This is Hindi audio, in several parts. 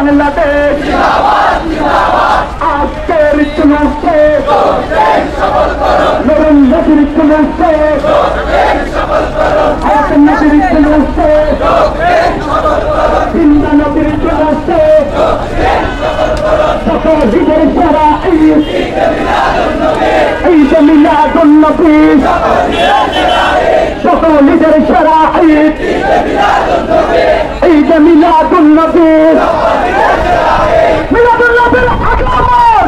बांग्लादेश आजकेर इतिहासे নরম নদীর ইতিহাসে হাসান নদীর ইতিহাসে সিন্ধা নদীর ইতিহাসে শহীদের সারা ঈদ মিলাদুন নবী শহীদের সারা ঈদ মিলাদুন নবী মিলাদুন নবীর আগমন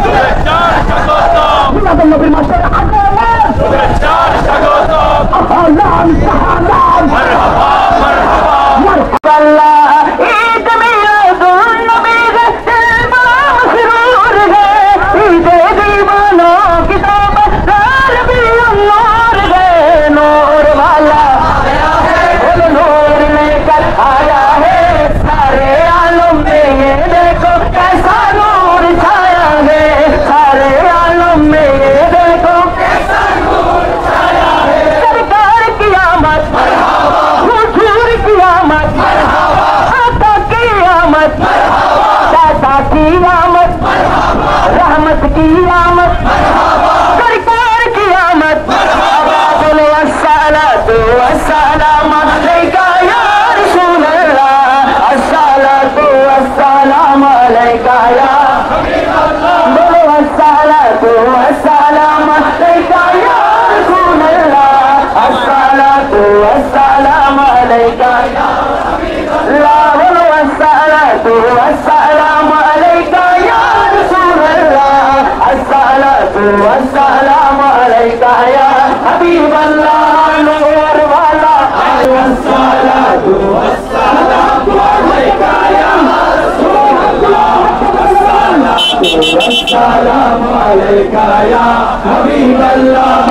মিলাদুন নবীর মাসের আগমন আহলান সাহলান মারহাবা মারহাবা মারহাবা ঈদ মিলাদুন নবী দিল বড়া মসরুর है ঈদ दीवानो की ताबदार भी नूर है नूर वाला आया है बोलो नूर लेकर आया है सारे आलम में ये देखो कैसा नूर छाया है सारे आलम में ये देखो कैसा नूर छाया है सरकार की आमद मरहबा हुजूर की आमद मरहबा आका की आमद मरहबा दादा की आमद मरहबा रहमत की आमद मरहबा सरकार की आमद मरहबा बोलो अस्सलातु वस्सलाम अलैका या रसूल अल्लाह अस्सलातु वस्सलाम अलैका या हबीब अल्लाह बोलो अस्सलातु वस्सलाम अलैका या रसूल अल्लाह अस्सलातु वस्सलाम अलैका या हबीब अल्लाह बोलो अस्सलातु वस्सलाम अलैका या रसूल अल्लाह अस्सलातु वस्सलाम अलैका या हबीब अल्लाह नूर वाला अस्सलातु वस्सलाम अलैका या रसूल अल्लाह अस्सलातु वस्सलाम अलैका या हबीब अल्लाह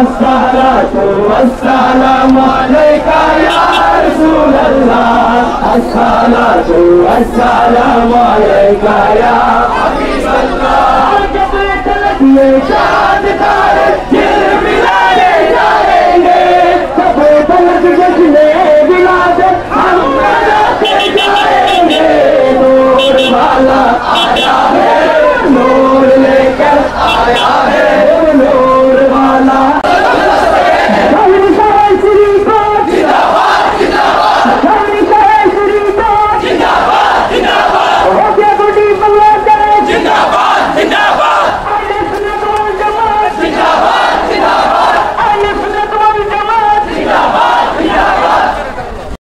अस्सलातु वस्सलाम अलैका या रसूल अल्लाह अस्सलातु वस्सलाम अलैका या हबीब अल्लाह जब तलक ये चाँद तारे